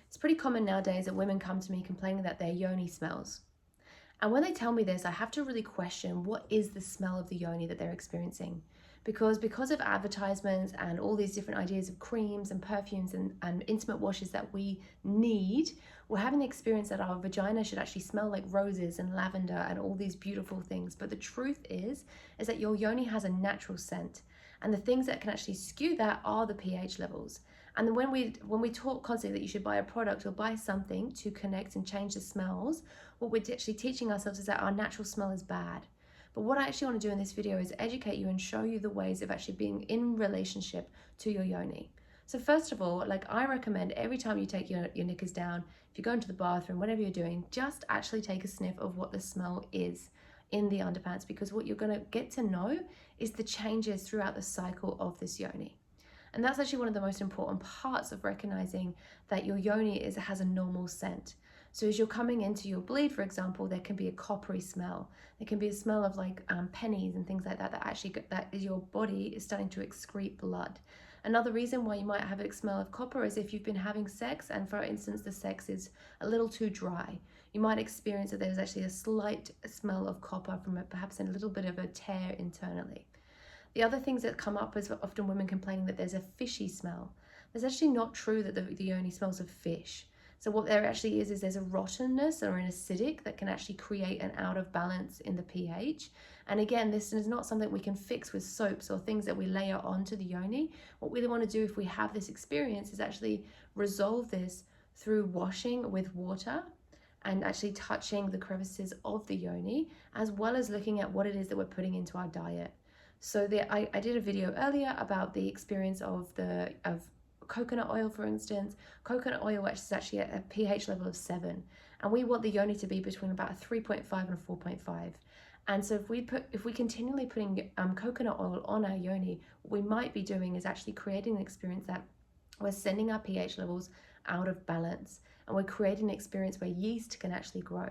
It's pretty common nowadays that women come to me complaining that their yoni smells. And when they tell me this, I have to really question what is the smell of the yoni that they're experiencing. Because of advertisements and all these different ideas of creams and perfumes and intimate washes that we need, we're having the experience that our vagina should actually smell like roses and lavender and all these beautiful things. But the truth is that your yoni has a natural scent. And the things that can actually skew that are the pH levels. And when we talk constantly that you should buy a product or buy something to connect and change the smells, what we're actually teaching ourselves is that our natural smell is bad. But what I actually want to do in this video is educate you and show you the ways of actually being in relationship to your yoni. So first of all, like I recommend every time you take your knickers down, if you go into the bathroom, whatever you're doing, just actually take a sniff of what the smell is in the underpants, because what you're going to get to know is the changes throughout the cycle of this yoni. And that's actually one of the most important parts of recognizing that your yoni has a normal scent. So as you're coming into your bleed, for example, there can be a coppery smell. There can be a smell of like pennies and things like that, that your body is starting to excrete blood. Another reason why you might have a smell of copper is if you've been having sex and, for instance, the sex is a little too dry. You might experience that there's actually a slight smell of copper from perhaps a little bit of a tear internally. The other things that come up is often women complaining that there's a fishy smell. It's actually not true that the yoni smells of fish. So what there actually is there's a rottenness or an acidic that can actually create an out of balance in the pH. And again, this is not something we can fix with soaps or things that we layer onto the yoni. What we want to do if we have this experience is actually resolve this through washing with water and actually touching the crevices of the yoni, as well as looking at what it is that we're putting into our diet. So I did a video earlier about the experience of coconut oil, for instance. Coconut oil is actually at a pH level of 7, and we want the yoni to be between about a 3.5 and a 4.5. And so if we continually putting coconut oil on our yoni, what we might be doing is actually creating an experience that we're sending our pH levels out of balance, and we're creating an experience where yeast can actually grow.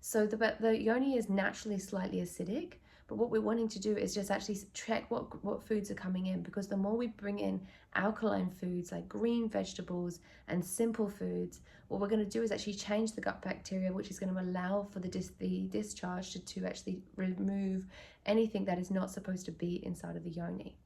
So the yoni is naturally slightly acidic, but what we're wanting to do is just actually check what foods are coming in, because the more we bring in alkaline foods like green vegetables and simple foods, what we're going to do is actually change the gut bacteria, which is going to allow for the discharge to actually remove anything that is not supposed to be inside of the yoni.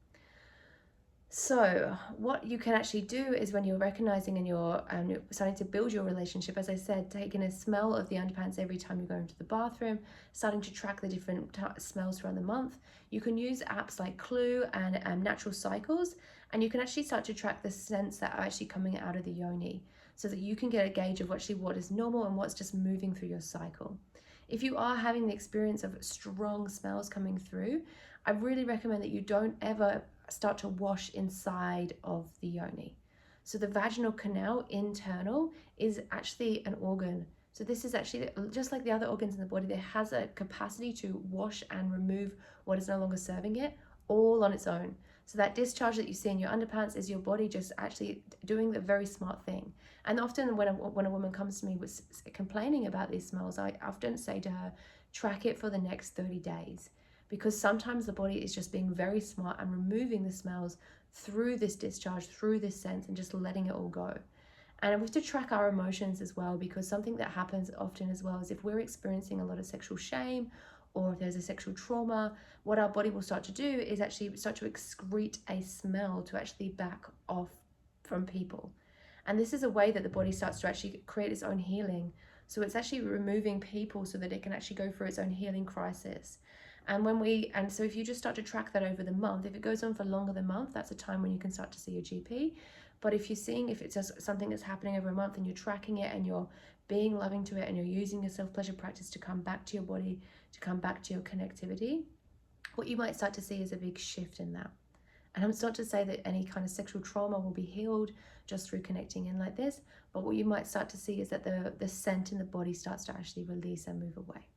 So what you can actually do is when you're recognizing and you're starting to build your relationship, as I said, taking a smell of the underpants every time you go into the bathroom, starting to track the different smells throughout the month. You can use apps like Clue and Natural Cycles, and you can actually start to track the scents that are actually coming out of the yoni, so that you can get a gauge of actually what is normal and what's just moving through your cycle. If you are having the experience of strong smells coming through, I really recommend that you don't ever start to wash inside of the yoni. So the vaginal canal internal is actually an organ. So this is actually just like the other organs in the body, there has a capacity to wash and remove what is no longer serving it all on its own. So that discharge that you see in your underpants is your body just actually doing the very smart thing. And often when a woman comes to me with complaining about these smells, I often say to her, track it for the next 30 days. Because sometimes the body is just being very smart and removing the smells through this discharge, through this sense, and just letting it all go. And we have to track our emotions as well, because something that happens often as well is if we're experiencing a lot of sexual shame or if there's a sexual trauma, what our body will start to do is actually start to excrete a smell to actually back off from people. And this is a way that the body starts to actually create its own healing. So it's actually removing people so that it can actually go through its own healing crisis. And so if you just start to track that over the month, if it goes on for longer than a month, that's a time when you can start to see your GP. But if it's just something that's happening over a month and you're tracking it and you're being loving to it and you're using your self-pleasure practice to come back to your body, to come back to your connectivity, what you might start to see is a big shift in that. And it's not to say that any kind of sexual trauma will be healed just through connecting in like this, but what you might start to see is that the scent in the body starts to actually release and move away.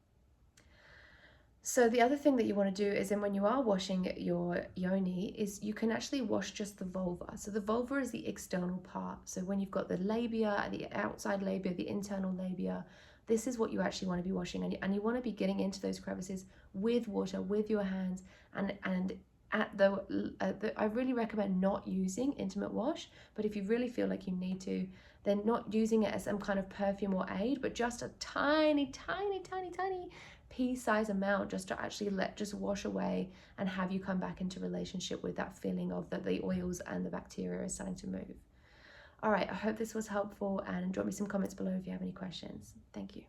So the other thing that you want to do is then when you are washing your yoni is you can actually wash just the vulva. So the vulva is the external part. So when you've got the labia, the outside labia, the internal labia, this is what you actually want to be washing. And you want to be getting into those crevices with water, with your hands. And I really recommend not using intimate wash, but if you really feel like you need to, They're not using it as some kind of perfume or aid, but just a tiny, tiny, tiny, tiny pea-size amount, just to actually just wash away and have you come back into relationship with that feeling of that the oils and the bacteria are starting to move. All right, I hope this was helpful, and drop me some comments below if you have any questions. Thank you.